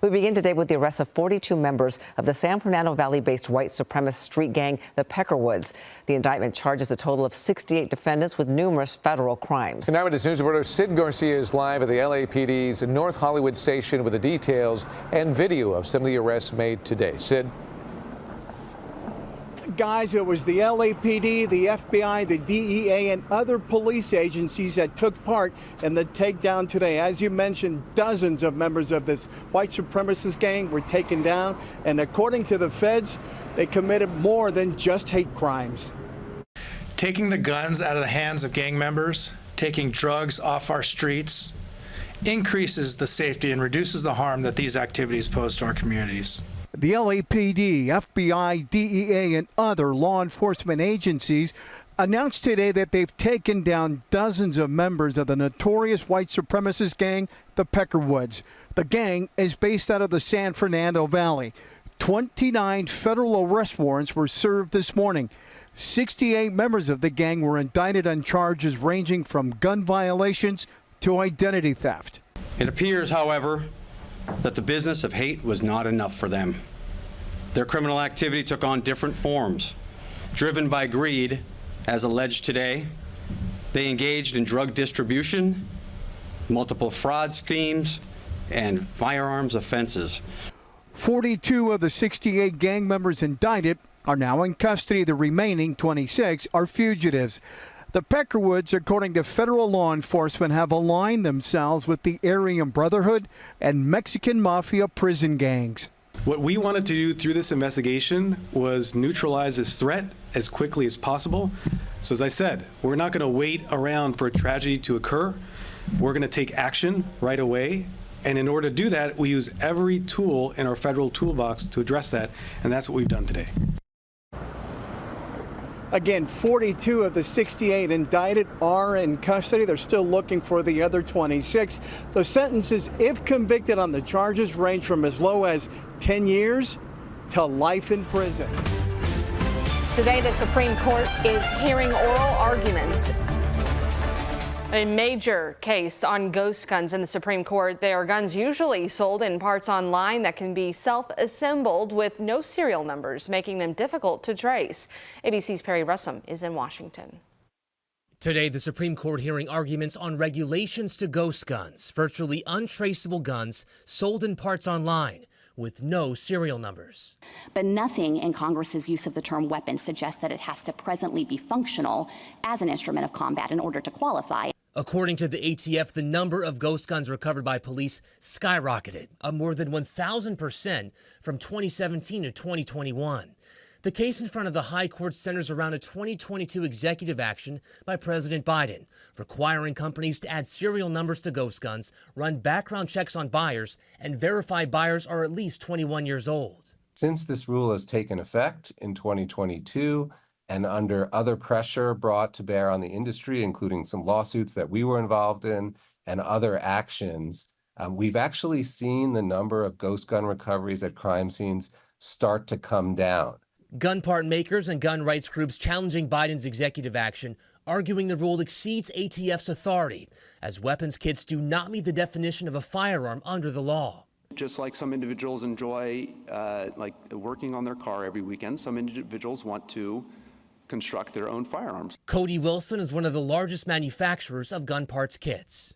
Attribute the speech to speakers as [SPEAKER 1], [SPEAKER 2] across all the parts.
[SPEAKER 1] We begin today with the arrest of 42 members of the San Fernando Valley-based white supremacist street gang, the Peckerwoods. The indictment charges a total of 68 defendants with numerous federal crimes.
[SPEAKER 2] And now Eyewitness News reporter Sid Garcia is live at the LAPD's North Hollywood station with the details and video of some of the arrests made today. Sid.
[SPEAKER 3] Guys, it was the LAPD, the FBI, the DEA, and other police agencies that took part in the takedown today. As you mentioned, dozens of members of this white supremacist gang were taken down, and according to the feds, they committed more than just hate crimes.
[SPEAKER 4] Taking the guns out of the hands of gang members, taking drugs off our streets, increases the safety and reduces the harm that these activities pose to our communities.
[SPEAKER 3] The LAPD, FBI, DEA, and other law enforcement agencies announced today that they've taken down dozens of members of the notorious white supremacist gang, the Peckerwoods. The gang is based out of the San Fernando Valley. 29 federal arrest warrants were served this morning. 68 members of the gang were indicted on charges ranging from gun violations to identity theft.
[SPEAKER 5] It appears, however, that the business of hate was not enough for them. Their criminal activity took on different forms. Driven by greed, as alleged today, they engaged in drug distribution, multiple fraud schemes, and firearms offenses. 42
[SPEAKER 3] of the 68 gang members indicted are now in custody. The remaining 26 are fugitives. The Peckerwoods, according to federal law enforcement, have aligned themselves with the Aryan Brotherhood and Mexican Mafia prison gangs.
[SPEAKER 6] What we wanted to do through this investigation was neutralize this threat as quickly as possible. So as I said, we're not going to wait around for a tragedy to occur. We're going to take action right away. And in order to do that, we use every tool in our federal toolbox to address that. And that's what we've done today.
[SPEAKER 3] Again, 42 of the 68 indicted are in custody. They're still looking for the other 26. The sentences, if convicted on the charges, range from as low as 10 years to life in prison.
[SPEAKER 7] Today, the Supreme Court is hearing oral arguments. A major case on ghost guns in the Supreme Court. They are guns usually sold in parts online that can be self-assembled with no serial numbers, making them difficult to trace. ABC's Perry Russum is in Washington.
[SPEAKER 8] Today, the Supreme Court hearing arguments on regulations to ghost guns, virtually untraceable guns sold in parts online with no serial numbers.
[SPEAKER 9] But nothing in Congress's use of the term weapon suggests that it has to presently be functional as an instrument of combat in order to qualify.
[SPEAKER 8] According to the ATF, the number of ghost guns recovered by police skyrocketed, up more than 1,000% from 2017 to 2021. The case in front of the High Court centers around a 2022 executive action by President Biden, requiring companies to add serial numbers to ghost guns, run background checks on buyers, and verify buyers are at least 21 years old.
[SPEAKER 10] Since this rule has taken effect in 2022, and under other pressure brought to bear on the industry, including some lawsuits that we were involved in and other actions, we've actually seen the number of ghost gun recoveries at crime scenes start to come down.
[SPEAKER 8] Gun part makers and gun rights groups challenging Biden's executive action, arguing the rule exceeds ATF's authority, as weapons kits do not meet the definition of a firearm under the law.
[SPEAKER 11] Just like some individuals enjoy working on their car every weekend, some individuals want to construct their own firearms.
[SPEAKER 8] Cody Wilson is one of the largest manufacturers of gun parts kits.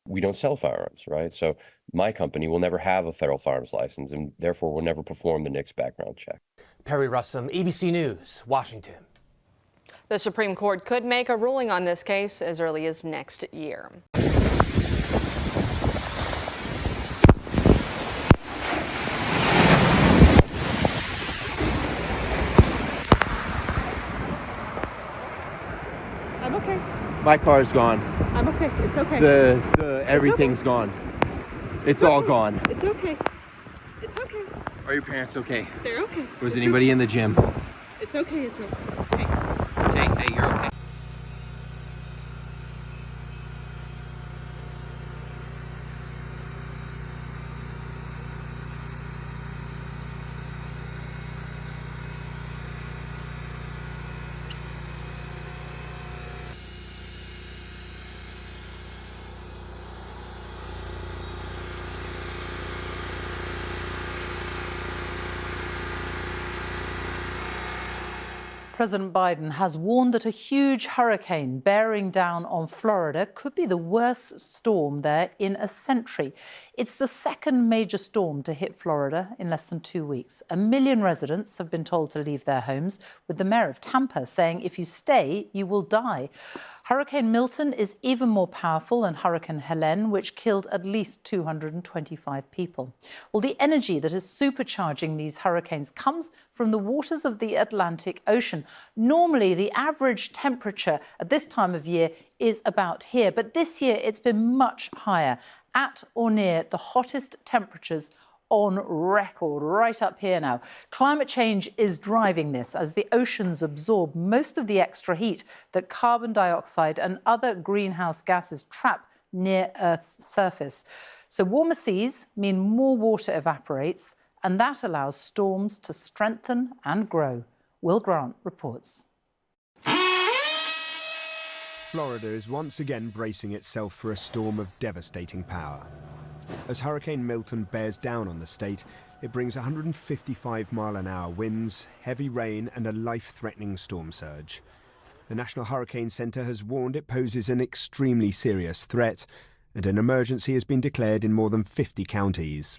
[SPEAKER 12] We don't sell firearms, right? So my company will never have a federal firearms license and therefore will never perform the NICS background check.
[SPEAKER 8] Perry Russum, ABC News, Washington.
[SPEAKER 7] The Supreme Court could make a ruling on this case as early as next year.
[SPEAKER 13] I'm okay.
[SPEAKER 14] My car's gone.
[SPEAKER 13] I'm okay. It's okay.
[SPEAKER 14] Everything's
[SPEAKER 13] okay.
[SPEAKER 14] gone. It's all gone.
[SPEAKER 13] It's okay. It's okay.
[SPEAKER 14] Are your parents okay?
[SPEAKER 13] They're okay.
[SPEAKER 14] Was anybody in the gym?
[SPEAKER 13] It's okay. It's okay.
[SPEAKER 14] Hey, you're okay.
[SPEAKER 15] President Biden has warned that a huge hurricane bearing down on Florida could be the worst storm there in a century. It's the second major storm to hit Florida in less than 2 weeks. 1 million residents have been told to leave their homes, with the mayor of Tampa saying if you stay, you will die. Hurricane Milton is even more powerful than Hurricane Helene, which killed at least 225 people. Well, the energy that is supercharging these hurricanes comes from the waters of the Atlantic Ocean. Normally, the average temperature at this time of year is about here, but this year it's been much higher, at or near the hottest temperatures on record, right up here now. Climate change is driving this as the oceans absorb most of the extra heat that carbon dioxide and other greenhouse gases trap near Earth's surface. So warmer seas mean more water evaporates, and that allows storms to strengthen and grow. Will Grant reports.
[SPEAKER 16] Florida is once again bracing itself for a storm of devastating power. As Hurricane Milton bears down on the state, it brings 155-mile-an-hour winds, heavy rain and a life-threatening storm surge. The National Hurricane Center has warned it poses an extremely serious threat, and an emergency has been declared in more than 50 counties.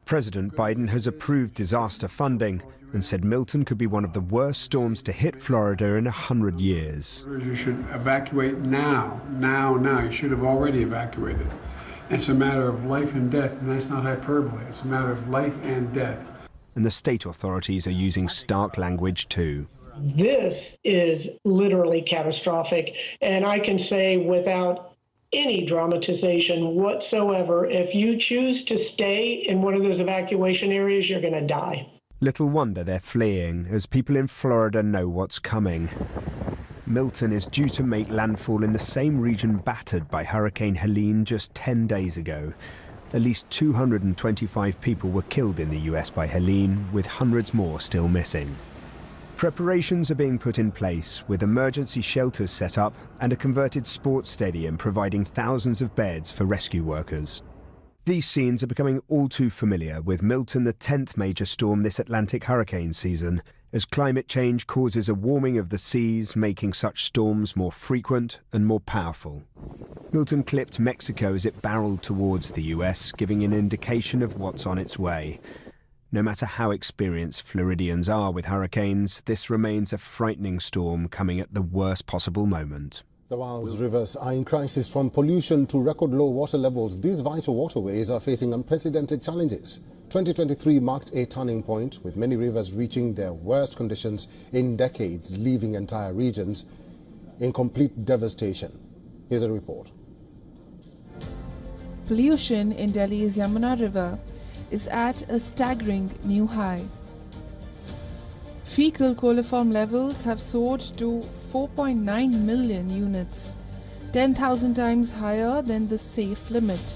[SPEAKER 16] President Biden has approved disaster funding and said Milton could be one of the worst storms to hit Florida in 100 years.
[SPEAKER 17] You should evacuate now. You should have already evacuated. It's a matter of life and death, and that's not hyperbole. It's a matter of life and death.
[SPEAKER 16] And the state authorities are using stark language too.
[SPEAKER 18] This is literally catastrophic, and I can say without any dramatization whatsoever, if you choose to stay in one of those evacuation areas, you're going to die.
[SPEAKER 16] Little wonder they're fleeing, as people in Florida know what's coming. Milton is due to make landfall in the same region battered by Hurricane Helene just 10 days ago. At least 225 people were killed in the US by Helene, with hundreds more still missing. Preparations are being put in place, with emergency shelters set up and a converted sports stadium providing thousands of beds for rescue workers. These scenes are becoming all too familiar, with Milton the 10th major storm this Atlantic hurricane season, as climate change causes a warming of the seas, making such storms more frequent and more powerful. Milton clipped Mexico as it barreled towards the US, giving an indication of what's on its way. No matter how experienced Floridians are with hurricanes, this remains a frightening storm coming at the worst possible moment.
[SPEAKER 19] The world's rivers are in crisis, from pollution to record low water levels. These vital waterways are facing unprecedented challenges. 2023 marked a turning point, with many rivers reaching their worst conditions in decades, leaving entire regions in complete devastation. Here's a report.
[SPEAKER 20] Pollution in Delhi's Yamuna River is at a staggering new high. Fecal coliform levels have soared to 4.9 million units, 10,000 times higher than the safe limit.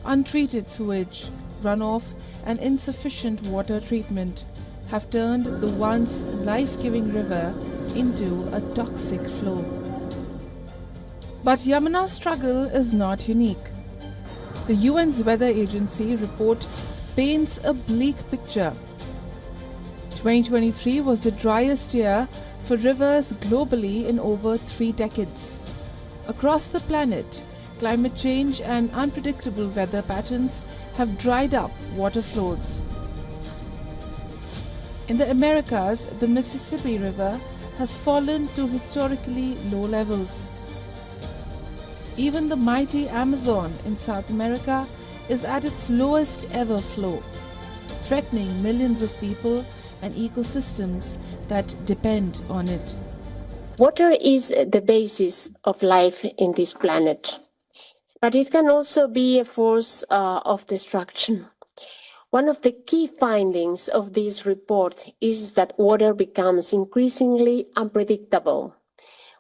[SPEAKER 20] Untreated sewage, runoff and insufficient water treatment have turned the once life-giving river into a toxic flow. But Yamuna's struggle is not unique. The UN's weather agency report paints a bleak picture. 2023 was the driest year for rivers globally in over 3 decades. Across the planet, climate change and unpredictable weather patterns have dried up water flows. In the Americas, the Mississippi River has fallen to historically low levels. Even the mighty Amazon in South America is at its lowest ever flow, threatening millions of people and ecosystems that depend on it.
[SPEAKER 21] Water is the basis of life in this planet, but it can also be a force of destruction. One of the key findings of this report is that water becomes increasingly unpredictable,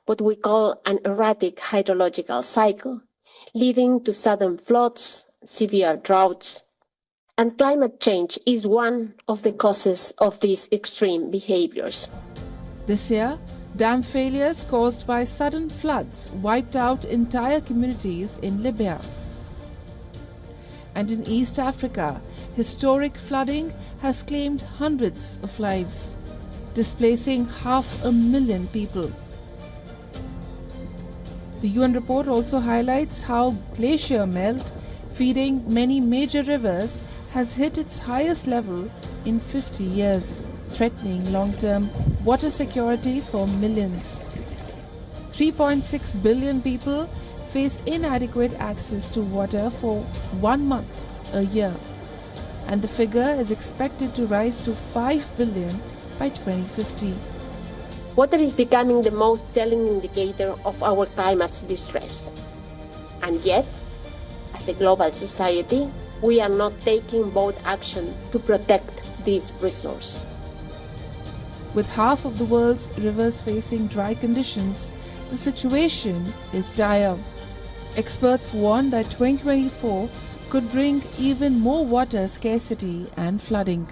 [SPEAKER 21] what we call an erratic hydrological cycle, leading to sudden floods, severe droughts, and climate change is one of the causes of these extreme behaviors.
[SPEAKER 20] This year, dam failures caused by sudden floods wiped out entire communities in Libya. And in East Africa, historic flooding has claimed hundreds of lives. displacing 500,000 people. The UN report also highlights how glacier melt, feeding many major rivers, has hit its highest level in 50 years, threatening long-term water security for millions. 3.6 billion people face inadequate access to water for 1 month a year, and the figure is expected to rise to 5 billion by 2050.
[SPEAKER 21] Water is becoming the most telling indicator of our climate's distress. And yet, as a global society, we are not taking bold action to protect this resource.
[SPEAKER 20] With half of the world's rivers facing dry conditions, the situation is dire. Experts warn that 2024 could bring even more water scarcity and flooding.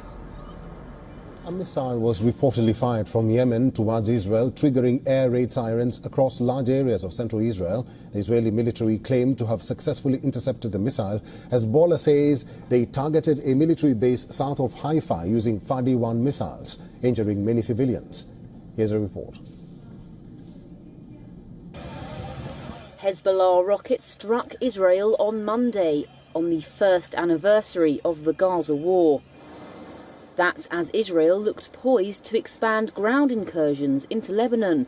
[SPEAKER 19] A missile was reportedly fired from Yemen towards Israel, triggering air raid sirens across large areas of central Israel. The Israeli military claimed to have successfully intercepted the missile. Hezbollah says they targeted a military base south of Haifa using Fadi-1 missiles, injuring many civilians. Here's a report.
[SPEAKER 1] Hezbollah rockets struck Israel on Monday, on the first anniversary of the Gaza war. That's as Israel looked poised to expand ground incursions into Lebanon.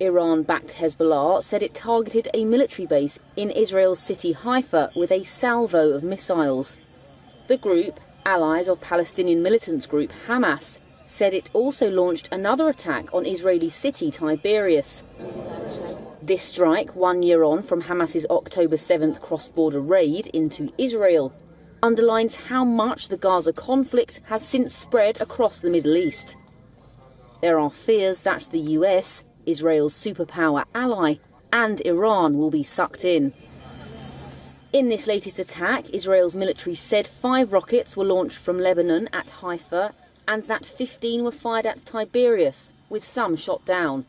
[SPEAKER 1] Iran-backed Hezbollah said it targeted a military base in Israel's city Haifa with a salvo of missiles. The group, allies of Palestinian militant group Hamas, said it also launched another attack on Israeli city Tiberias. This strike, 1 year on from Hamas's October 7th cross-border raid into Israel, underlines how much the Gaza conflict has since spread across the Middle East. There are fears that the US, Israel's superpower ally, and Iran will be sucked in. In this latest attack, Israel's military said 5 rockets were launched from Lebanon at Haifa and that 15 were fired at Tiberias, with some shot down.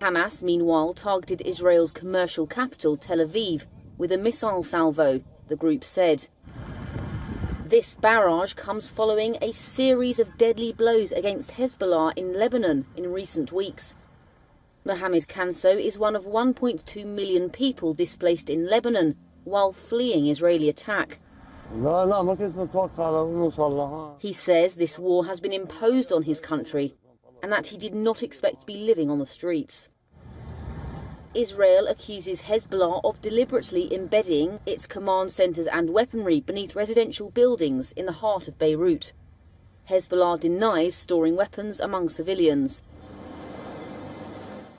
[SPEAKER 1] Hamas, meanwhile, targeted Israel's commercial capital, Tel Aviv, with a missile salvo, the group said. This barrage comes following a series of deadly blows against Hezbollah in Lebanon in recent weeks. Mohammed Kanso is one of 1.2 million people displaced in Lebanon while fleeing Israeli attack. He says this war has been imposed on his country and that he did not expect to be living on the streets. Israel accuses Hezbollah of deliberately embedding its command centres and weaponry beneath residential buildings in the heart of Beirut. Hezbollah denies storing weapons among civilians.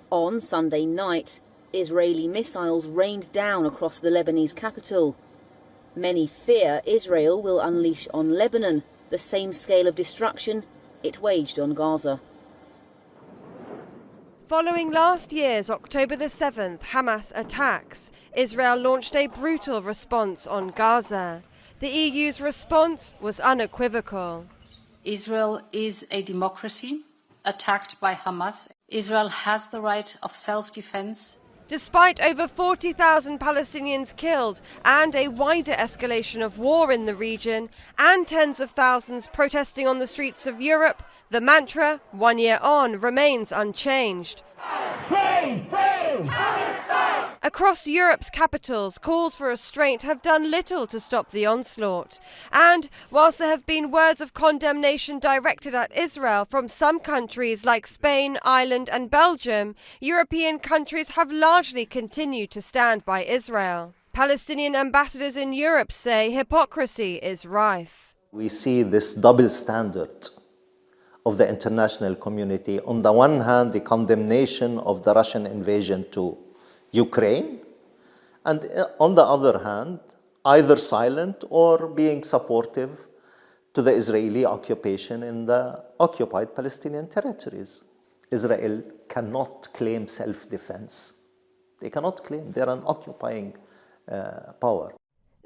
[SPEAKER 1] On Sunday night, Israeli missiles rained down across the Lebanese capital. Many fear Israel will unleash on Lebanon the same scale of destruction it waged on Gaza.
[SPEAKER 22] Following last year's October the 7th Hamas attacks, Israel launched a brutal response on Gaza. The EU's response was unequivocal.
[SPEAKER 23] Israel is a democracy attacked by Hamas. Israel has the right of self-defense.
[SPEAKER 22] Despite over 40,000 Palestinians killed and a wider escalation of war in the region and tens of thousands protesting on the streets of Europe, the mantra, 1 year on, remains unchanged. Free, free, Palestine! Across Europe's capitals, calls for restraint have done little to stop the onslaught. And whilst there have been words of condemnation directed at Israel from some countries like Spain, Ireland and Belgium, European countries have largely continued to stand by Israel. Palestinian ambassadors in Europe say hypocrisy is rife.
[SPEAKER 24] We see this double standard of the international community. On the one hand, the condemnation of the Russian invasion to Ukraine, and on the other hand, either silent or being supportive to the Israeli occupation in the occupied Palestinian territories. Israel cannot claim self-defense. They cannot claim they're an occupying power.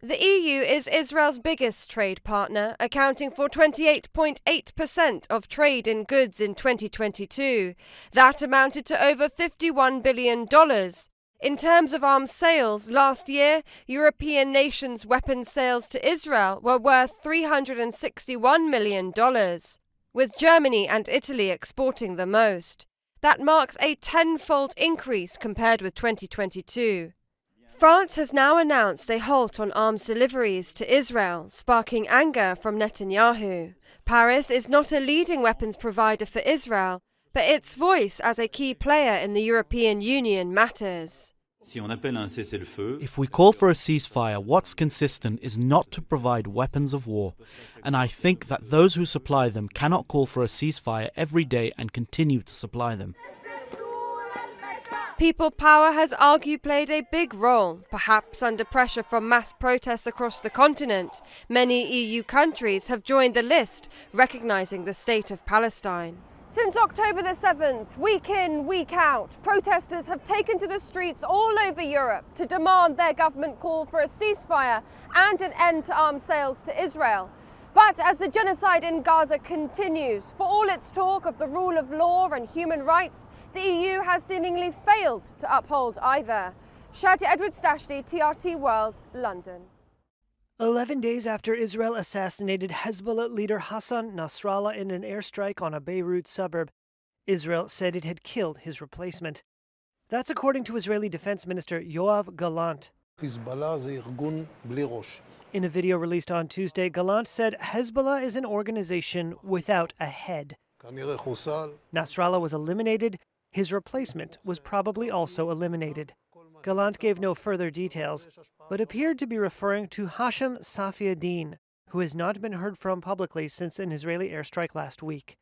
[SPEAKER 22] The EU is Israel's biggest trade partner, accounting for 28.8% of trade in goods in 2022. That amounted to over $51 billion. In terms of arms sales, last year, European nations' weapons sales to Israel were worth $361 million. with Germany and Italy exporting the most. That marks a tenfold increase compared with 2022. France has now announced a halt on arms deliveries to Israel, sparking anger from Netanyahu. Paris is not a leading weapons provider for Israel, but its voice as a key player in the European Union matters.
[SPEAKER 2] If we call for a ceasefire, what's consistent is not to provide weapons of war. And I think that those who supply them cannot call for a ceasefire every day and continue to supply them.
[SPEAKER 22] People power has argued played a big role, perhaps under pressure from mass protests across the continent. Many EU countries have joined the list, recognising the state of Palestine. Since October the 7th, week in, week out, protesters have taken to the streets all over Europe to demand their government call for a ceasefire and an end to arms sales to Israel. But as the genocide in Gaza continues, for all its talk of the rule of law and human rights, the EU has seemingly failed to uphold either. Shadia Edwards-Dashley, TRT World, London.
[SPEAKER 4] 11 days after Israel assassinated Hezbollah leader Hassan Nasrallah in an airstrike on a Beirut suburb, Israel said it had killed his replacement. That's according to Israeli Defense Minister Yoav Gallant. In a video released on Tuesday, Gallant said Hezbollah is an organization without a head. Nasrallah was eliminated. His replacement was probably also eliminated. Gallant gave no further details, but appeared to be referring to Hashem Safiaddin, who has not been heard from publicly since an Israeli airstrike last week.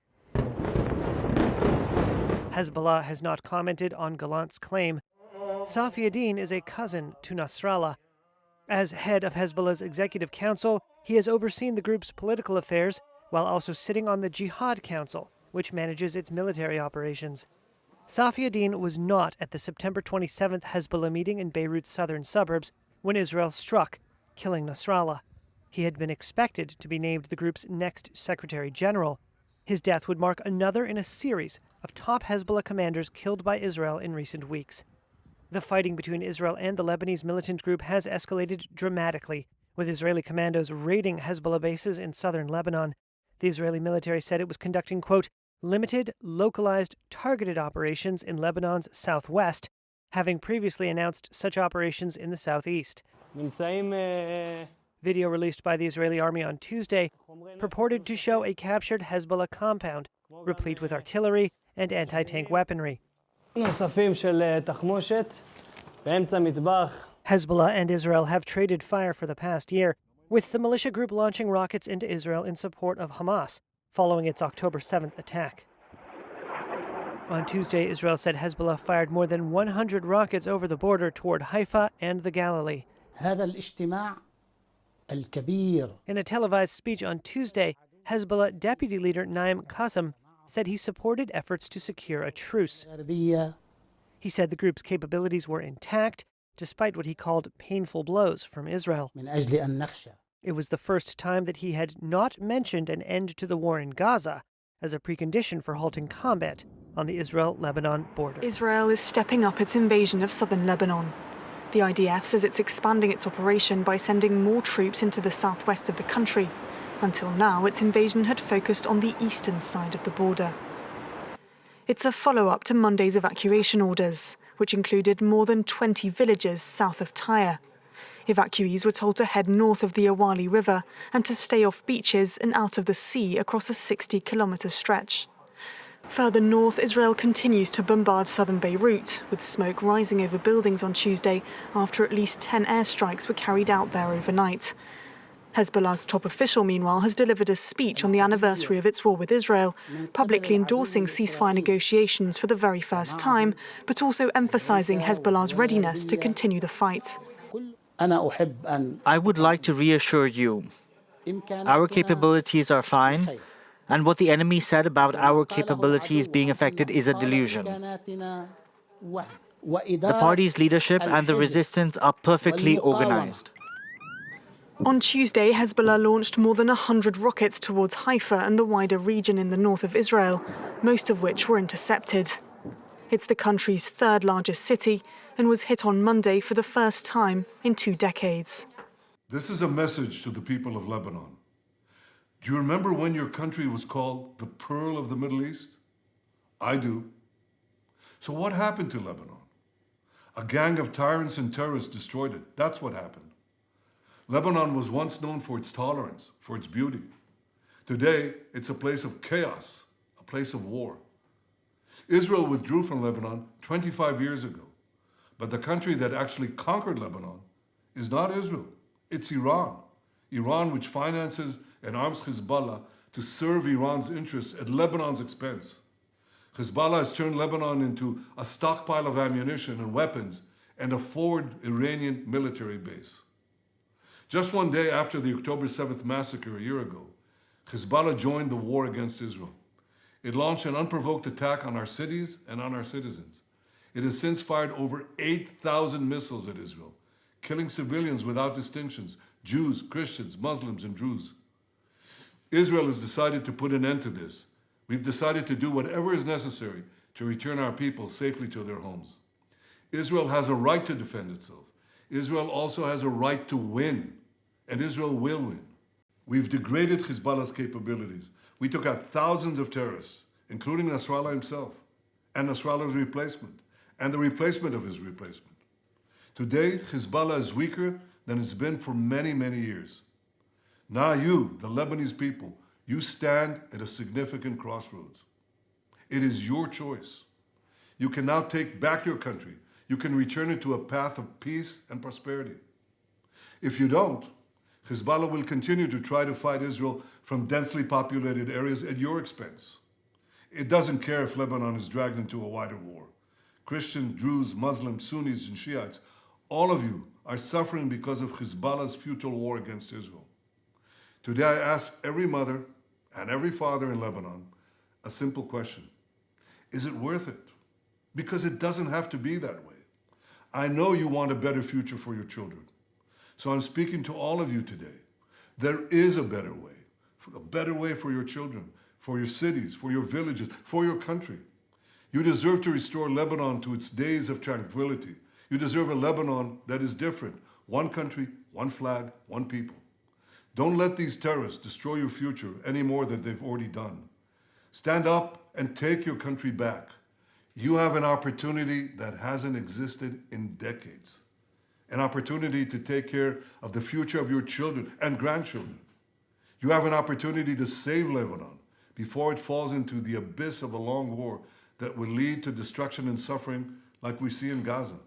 [SPEAKER 4] Hezbollah has not commented on Gallant's claim. Safiaddin is a cousin to Nasrallah. As head of Hezbollah's executive council, he has overseen the group's political affairs while also sitting on the Jihad Council, which manages its military operations. Safiaddin was not at the September 27th Hezbollah meeting in Beirut's southern suburbs when Israel struck, killing Nasrallah. He had been expected to be named the group's next Secretary General. His death would mark another in a series of top Hezbollah commanders killed by Israel in recent weeks. The fighting between Israel and the Lebanese militant group has escalated dramatically, with Israeli commandos raiding Hezbollah bases in southern Lebanon. The Israeli military said it was conducting, quote, limited, localized, targeted operations in Lebanon's southwest, having previously announced such operations in the southeast. Video released by the Israeli army on Tuesday purported to show a captured Hezbollah compound, replete with artillery and anti-tank weaponry. Hezbollah and Israel have traded fire for the past year, with the militia group launching rockets into Israel in support of Hamas, following its October 7th attack. On Tuesday, Israel said Hezbollah fired more than 100 rockets over the border toward Haifa and the Galilee. In a televised speech on Tuesday, Hezbollah deputy leader Naim Qassem said he supported efforts to secure a truce. He said the group's capabilities were intact, despite what he called painful blows from Israel. It was the first time that he had not mentioned an end to the war in Gaza as a precondition for halting combat on the Israel-Lebanon border.
[SPEAKER 5] Israel is stepping up its invasion of southern Lebanon. The IDF says it's expanding its operation by sending more troops into the southwest of the country. Until now, its invasion had focused on the eastern side of the border. It's a follow-up to Monday's evacuation orders, which included more than 20 villages south of Tyre. Evacuees were told to head north of the Awali River and to stay off beaches and out of the sea across a 60-kilometre stretch. Further north, Israel continues to bombard southern Beirut, with smoke rising over buildings on Tuesday after at least 10 airstrikes were carried out there overnight. Hezbollah's top official, meanwhile, has delivered a speech on the anniversary of its war with Israel, publicly endorsing ceasefire negotiations for the very first time, but also emphasising Hezbollah's readiness to continue the fight.
[SPEAKER 6] I would like to reassure you, our capabilities are fine, and what the enemy said about our capabilities being affected is a delusion. The party's leadership and the resistance are perfectly organized.
[SPEAKER 5] On Tuesday, Hezbollah launched more than 100 rockets towards Haifa and the wider region in the north of Israel, most of which were intercepted. It's the country's third largest city and was hit on Monday for the first time in 2 decades.
[SPEAKER 25] This is a message to the people of Lebanon.
[SPEAKER 3] Do you remember when your country was called the Pearl of the Middle East? I do. So what happened to Lebanon? A gang of tyrants and terrorists destroyed it. That's what happened. Lebanon was once known for its tolerance, for its beauty. Today, it's a place of chaos, a place of war. Israel withdrew from Lebanon 25 years ago, but the country that actually conquered Lebanon is not Israel, it's Iran. Iran, which finances and arms Hezbollah to serve Iran's interests at Lebanon's expense. Hezbollah has turned Lebanon into a stockpile of ammunition and weapons and a forward Iranian military base. Just one day after the October 7th massacre a year ago, Hezbollah joined the war against Israel. It launched an unprovoked attack on our cities and on our citizens. It has since fired over 8,000 missiles at Israel, killing civilians without distinctions, Jews, Christians, Muslims, and Druze. Israel has decided to put an end to this. We've decided to do whatever is necessary to return our people safely to their homes. Israel has a right to defend itself. Israel also has a right to win, and Israel will win. We've degraded Hezbollah's capabilities. We took out thousands of terrorists, including Nasrallah himself, and Nasrallah's replacement, and the replacement of his replacement. Today, Hezbollah is weaker than it's been for many, many years. Now you, the Lebanese people, you stand at a significant crossroads. It is your choice. You can now take back your country. You can return it to a path of peace and prosperity. If you don't, Hezbollah will continue to try to fight Israel from densely populated areas at your expense. It doesn't care if Lebanon is dragged into a wider war. Christians, Druze, Muslims, Sunnis, and Shiites, all of you are suffering because of Hezbollah's futile war against Israel. Today I ask every mother and every father in Lebanon a simple question. Is it worth it? Because it doesn't have to be that way. I know you want a better future for your children. So I'm speaking to all of you today. There is a better way for your children, for your cities, for your villages, for your country. You deserve to restore Lebanon to its days of tranquility. You deserve a Lebanon that is different. One country, one flag, one people. Don't let these terrorists destroy your future any more than they've already done. Stand up and take your country back. You have an opportunity that hasn't existed in decades. An opportunity to take care of the future of your children and grandchildren. You have an opportunity to save Lebanon before it falls into the abyss of a long war that will lead to destruction and suffering like we see in Gaza.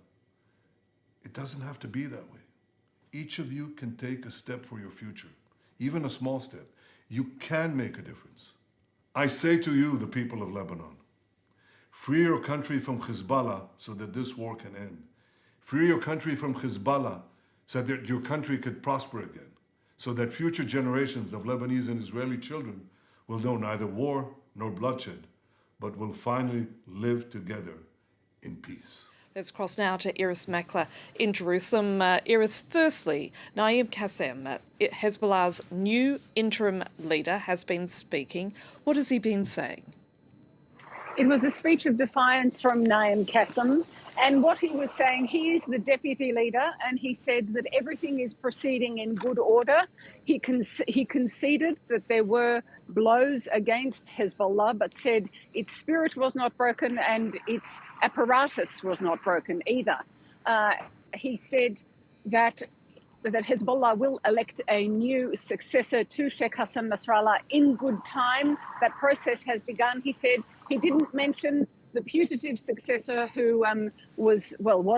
[SPEAKER 3] It doesn't have to be that way. Each of you can take a step for your future, even a small step. You can make a difference. I say to you, the people of Lebanon, free your country from Hezbollah so that this war can end. Free your country from Hezbollah so that your country could prosper again, so that future generations of Lebanese and Israeli children will know neither war nor bloodshed, but will finally live together in peace.
[SPEAKER 9] Let's cross now to Iris Makler in Jerusalem. Iris, firstly, Naim Qassem, Hezbollah's new interim leader, has been speaking. What has he been saying?
[SPEAKER 10] It was a speech of defiance from Naim Qassem. And what he was saying, he is the deputy leader, and he said that everything is proceeding in good order. He conceded that there were blows against Hezbollah, but said its spirit was not broken and its apparatus was not broken either. He said that Hezbollah will elect a new successor to Sheikh Hassan Nasrallah in good time. That process has begun. He said he didn't mention the putative successor who was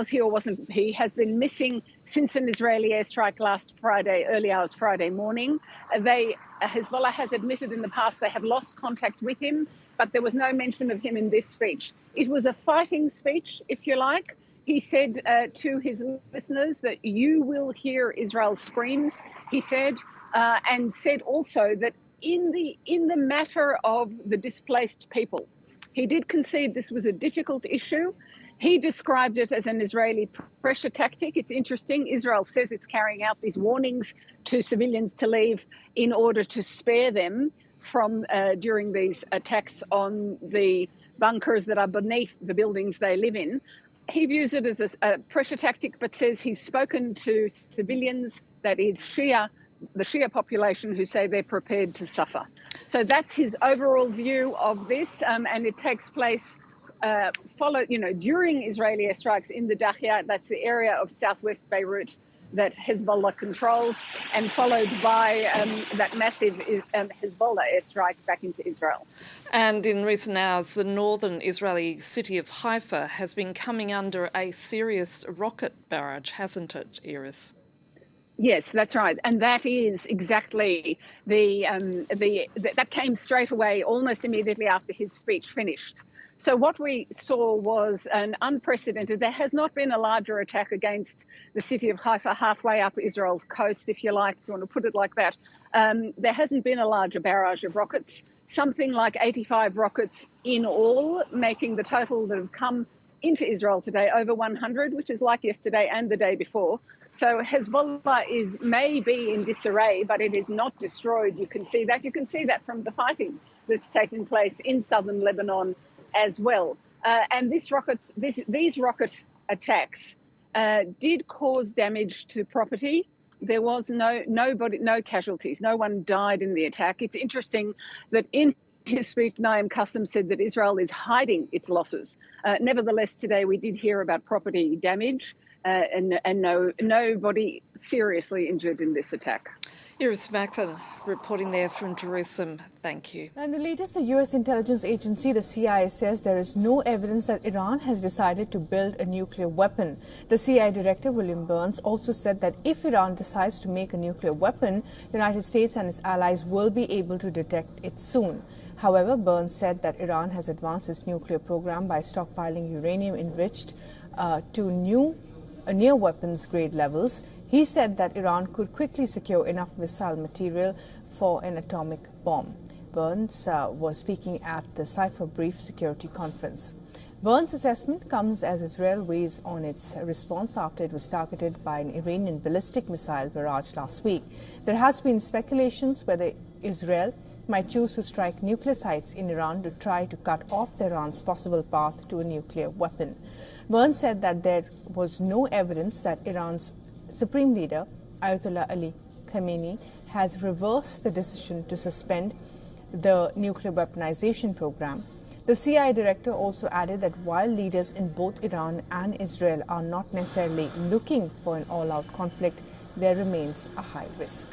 [SPEAKER 10] he or wasn't he, has been missing since an Israeli airstrike last Friday, early hours Friday morning. Hezbollah has admitted in the past they have lost contact with him, but there was no mention of him in this speech. It was a fighting speech, if you like. He said to his listeners that you will hear Israel's screams, he said, and said also that in the matter of the displaced people, he did concede this was a difficult issue. He described it as an Israeli pressure tactic. It's interesting. Israel says it's carrying out these warnings to civilians to leave in order to spare them from during these attacks on the bunkers that are beneath the buildings they live in. He views it as a pressure tactic, but says he's spoken to civilians, that is Shia the Shia population who say they're prepared to suffer. So that's his overall view of this, and it takes place during Israeli airstrikes in the Dahya. That's the area of southwest Beirut that Hezbollah controls, and followed by that massive Hezbollah airstrike back into Israel.
[SPEAKER 9] And in recent hours, the northern Israeli city of Haifa has been coming under a serious rocket barrage, hasn't it, Iris?
[SPEAKER 10] Yes, that's right, and that is exactly that came straight away, almost immediately after his speech finished. So what we saw was an unprecedented, there has not been a larger attack against the city of Haifa halfway up Israel's coast, if you like, if you want to put it like that. There hasn't been a larger barrage of rockets, something like 85 rockets in all, making the total that have come into Israel today over 100, which is like yesterday and the day before. So Hezbollah may be in disarray, but it is not destroyed. You can see that. You can see that from the fighting that's taking place in southern Lebanon as well. And these rocket attacks did cause damage to property. There was no casualties. No one died in the attack. It's interesting that in his speech, Naim Qassem said that Israel is hiding its losses. Nevertheless, today we did hear about property damage and nobody seriously injured in this attack.
[SPEAKER 9] Iris Macklin reporting there from Jerusalem. Thank you.
[SPEAKER 7] And the latest, the U.S. intelligence agency, the CIA, says there is no evidence that Iran has decided to build a nuclear weapon. The CIA director, William Burns, also said that if Iran decides to make a nuclear weapon, the United States and its allies will be able to detect it soon. However, Burns said that Iran has advanced its nuclear program by stockpiling uranium enriched to near weapons grade levels. He said that Iran could quickly secure enough missile material for an atomic bomb. Burns was speaking at the Cypher Brief Security Conference. Burns' assessment comes as Israel weighs on its response after it was targeted by an Iranian ballistic missile barrage last week. There has been speculations whether Israel might choose to strike nuclear sites in Iran to try to cut off Iran's possible path to a nuclear weapon. Burns said that there was no evidence that Iran's Supreme Leader, Ayatollah Ali Khamenei, has reversed the decision to suspend the nuclear weaponization program. The CIA director also added that while leaders in both Iran and Israel are not necessarily looking for an all-out conflict, there remains a high risk.